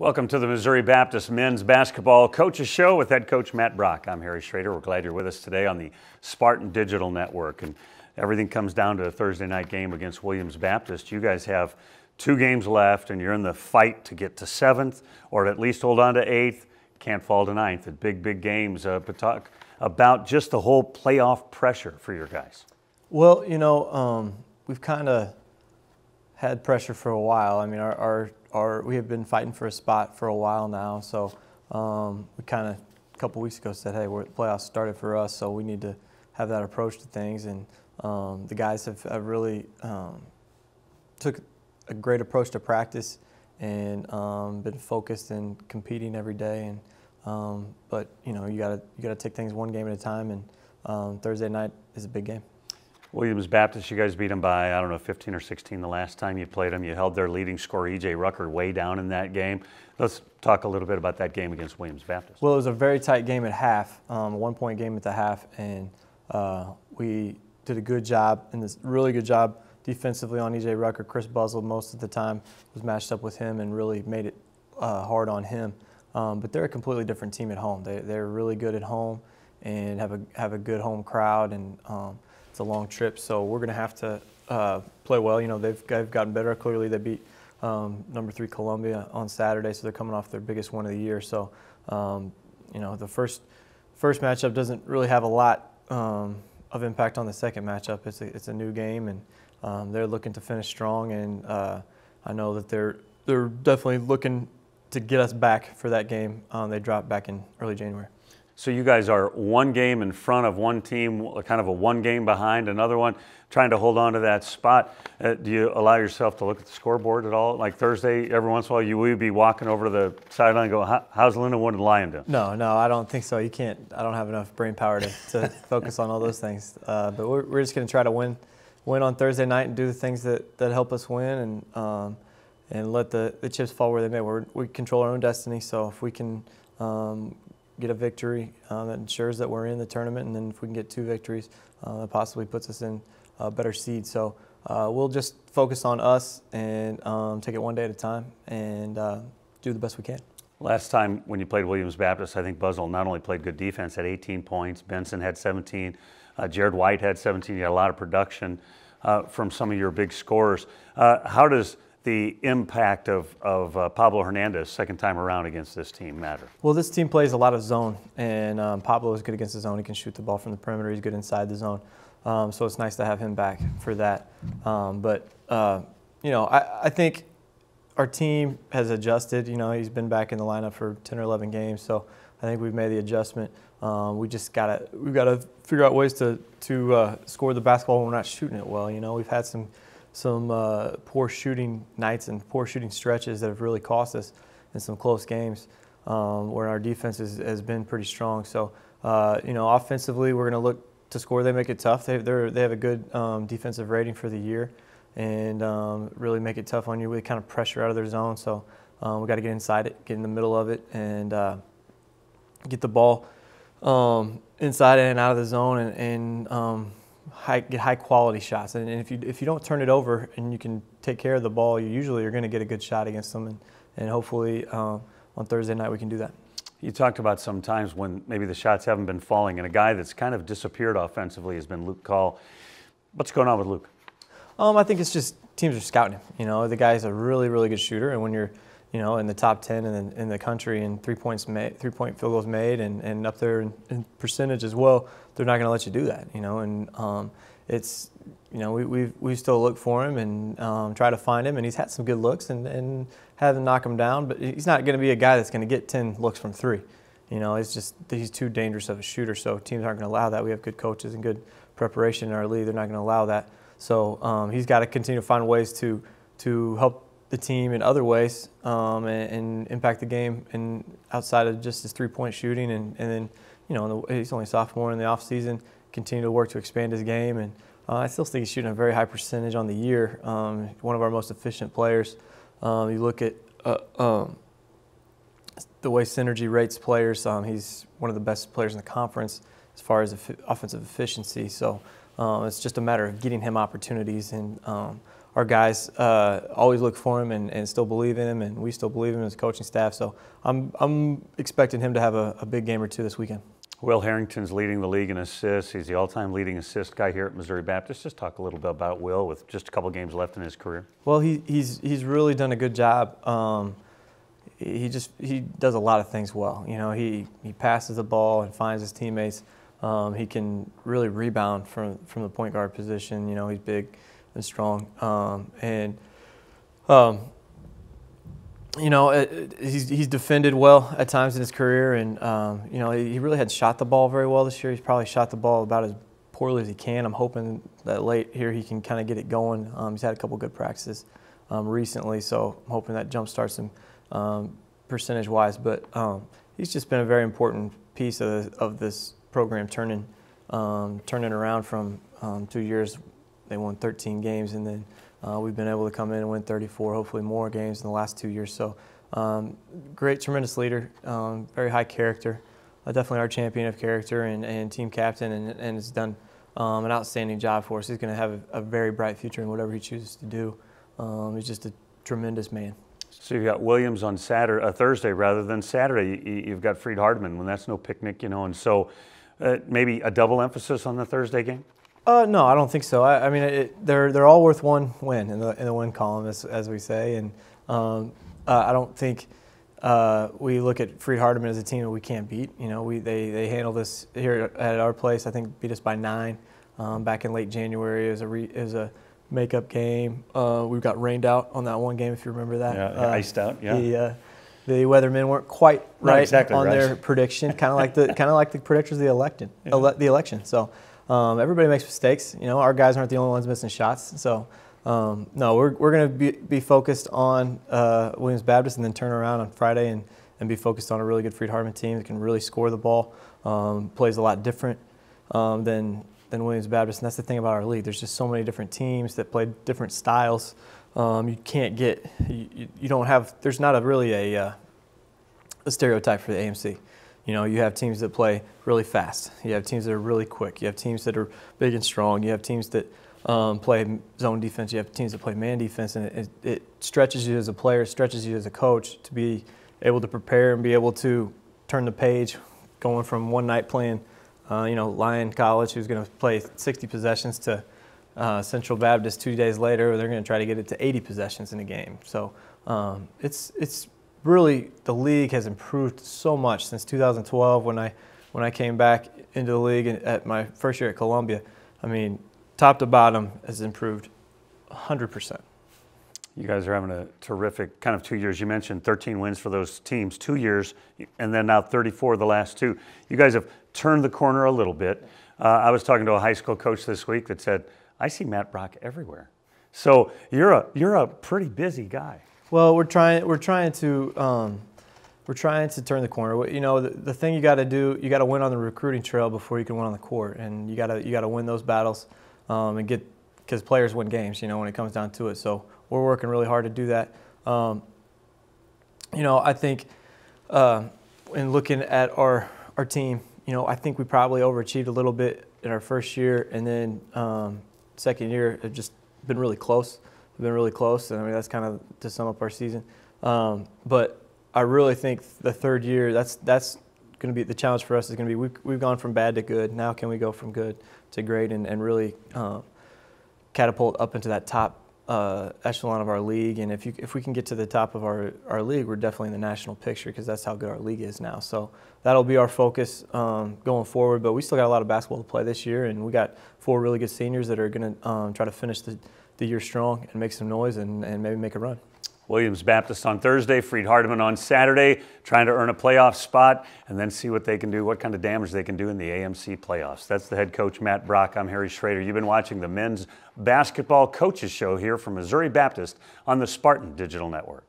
Welcome to the Missouri Baptist Men's Basketball Coaches Show with head coach Matt Brock. I'm Harry Schroeder. We're glad you're with us today on the Spartan Digital Network. And everything comes down to a Thursday night game against Williams Baptist. You guys have 2 games left, and you're in the fight to get to 7th or at least hold on to 8th. Can't fall to 9th at big games. But talk about just the whole playoff pressure for your guys. Well, we've kind of had pressure for a while. I mean, we have been fighting for a spot for a while now. So we kind of a couple weeks ago said, hey, the playoffs started for us, so we need to have that approach to things. And the guys have really took a great approach to practice and been focused and competing every day. And but you gotta take things one game at a time. And Thursday night is a big game. Williams Baptist, you guys beat them by, 15 or 16 the last time you played them. You held their leading scorer, E.J. Rucker, way down in that game. Let's talk a little bit about that game against Williams Baptist. Well, it was a very tight game at half, a 1-point game at the half, and we did a good job, and this really good job defensively on E.J. Rucker. Chris Buzzle most of the time was matched up with him and really made it hard on him. But they're a completely different team at home. They're really good at home and have a good home crowd, and it's a long trip, so we're going to have to play well. They've gotten better. Clearly, they beat number 3 Columbia on Saturday, so they're coming off their biggest one of the year. So, the first matchup doesn't really have a lot of impact on the second matchup. It's a new game, and they're looking to finish strong. And I know that they're definitely looking to get us back for that game. They dropped back in early January. So you guys are 1 game in front of one team, kind of a 1 game behind another one, trying to hold on to that spot. Do you allow yourself to look at the scoreboard at all? Like Thursday, every once in a while, you will be walking over to the sideline and go, how's Linda Wood and Lyon doing? No, I don't think so. You can't. I don't have enough brain power to focus on all those things. But we're just going to try to win on Thursday night and do the things that help us win, and let the chips fall where they may. We control our own destiny, so if we can get a victory that ensures that we're in the tournament, and then if we can get 2 victories, that possibly puts us in a better seed. So we'll just focus on us and take it one day at a time and do the best we can. Last time when you played Williams Baptist, I think Buzzle not only played good defense, had 18 points, Benson had 17, Jared White had 17. You had a lot of production from some of your big scorers. How does the impact of Pablo Hernandez second time around against this team matter? Well, this team plays a lot of zone, and Pablo is good against the zone. He can shoot the ball from the perimeter. He's good inside the zone. So it's nice to have him back for that. I think our team has adjusted. He's been back in the lineup for 10 or 11 games, so I think we've made the adjustment. We've got to figure out ways to score the basketball when we're not shooting it well. We've had some poor shooting nights and poor shooting stretches that have really cost us in some close games where our defense has been pretty strong. So, offensively, we're going to look to score. They make it tough. They have a good defensive rating for the year and really make it tough on you. We kind of pressure out of their zone. So we got to get inside it, get in the middle of it, and get the ball inside and out of the zone and get high quality shots. And if you don't turn it over and you can take care of the ball, you're going to get a good shot against them. And hopefully on Thursday night we can do that. You talked about some times when maybe the shots haven't been falling, and a guy that's kind of disappeared offensively has been Luke Call. What's going on with Luke? I think it's just teams are scouting him. The guy's a really, really good shooter, and when you're in the top 10 in the country and 3-point field goals made and up there in percentage as well, they're not going to let you do that. It's we still look for him and try to find him, and he's had some good looks and had to knock him down, but he's not going to be a guy that's going to get 10 looks from 3. It's just that he's too dangerous of a shooter, so teams aren't going to allow that. We have good coaches and good preparation in our league. They're not going to allow that. So he's got to continue to find ways to help the team in other ways and impact the game and outside of just his 3-point shooting. And then, he's only a sophomore in the offseason, continue to work to expand his game. And I still think he's shooting a very high percentage on the year. One of our most efficient players. You look at the way Synergy rates players, he's one of the best players in the conference as far as offensive efficiency. So it's just a matter of getting him opportunities. And our guys always look for him and still believe in him, and we still believe in him as a coaching staff. So I'm expecting him to have a big game or two this weekend. Will Harrington's leading the league in assists. He's the all-time leading assist guy here at Missouri Baptist. Just talk a little bit about Will with just a couple games left in his career. Well, he's really done a good job. He does a lot of things well. You know, he passes the ball and finds his teammates. He can really rebound from the point guard position. You know, he's big and strong, you know, he's defended well at times in his career, and you know, he really had shot the ball very well this year. He's probably shot the ball about as poorly as he can. I'm hoping that late here he can kind of get it going. He's had a couple good practices recently, so I'm hoping that jump starts him percentage-wise. But he's just been a very important piece of this program turning around from 2 years. They won 13 games, and then we've been able to come in and win 34, hopefully more games in the last 2 years. So great, tremendous leader, very high character, definitely our champion of character and team captain, and has done an outstanding job for us. He's going to have a very bright future in whatever he chooses to do. He's just a tremendous man. So you've got Williams on Thursday rather than Saturday. You've got Freed Hardeman when that's no picnic, you know, and so maybe a double emphasis on the Thursday game? No, I don't think so. I mean, they're all worth one win in the win column, as we say, and I don't think we look at Freed Hardeman as a team that we can't beat. You know, they handled this here at our place. I think beat us by 9 back in late January. It was a makeup game. We got rained out on that one game, if you remember that. Yeah, iced out. Yeah. The weathermen weren't quite right exactly on right. their prediction, kind of like the predictors of the election. So. Everybody makes mistakes. You know, our guys aren't the only ones missing shots. So, no, we're going to be focused on Williams Baptist and then turn around on Friday and be focused on a really good Freed Hardeman team that can really score the ball, plays a lot different than Williams Baptist. And that's the thing about our league. There's just so many different teams that play different styles. You can't get you don't have. There's not really a stereotype for the AMC. You know, you have teams that play really fast. You have teams that are really quick. You have teams that are big and strong. You have teams that play zone defense. You have teams that play man defense. And it stretches you as a player, stretches you as a coach to be able to prepare and be able to turn the page, going from one night playing, you know, Lyon College, who's going to play 60 possessions, to Central Baptist 2 days later. They're going to try to get it to 80 possessions in a game. So it's really, the league has improved so much since 2012 when I came back into the league at my first year at Columbia. I mean, top to bottom has improved 100%. You guys are having a terrific kind of 2 years. You mentioned 13 wins for those teams, 2 years, and then now 34 the last 2. You guys have turned the corner a little bit. I was talking to a high school coach this week that said, I see Matt Brock everywhere. So you're a pretty busy guy. Well, we're trying to turn the corner. You know, the thing you got to do, you got to win on the recruiting trail before you can win on the court, and you got to win those battles, and because players win games. You know, when it comes down to it. So we're working really hard to do that. You know, I think in looking at our team, you know, I think we probably overachieved a little bit in our first year, and then second year have just been really close. We've been really close, and I mean that's kind of to sum up our season. But I really think the third year, that's going to be the challenge for us. Is going to be we've gone from bad to good. Now can we go from good to great and really catapult up into that top echelon of our league? And if we can get to the top of our league, we're definitely in the national picture because that's how good our league is now. So that'll be our focus going forward. But we still got a lot of basketball to play this year, and we got 4 really good seniors that are going to try to finish the year strong and make some noise and maybe make a run. Williams Baptist on Thursday, Freed Hardeman on Saturday, trying to earn a playoff spot and then see what they can do, what kind of damage they can do in the AMC playoffs. That's the head coach, Matt Brock. I'm Harry Schroeder. You've been watching the Men's Basketball Coaches Show here from Missouri Baptist on the Spartan Digital Network.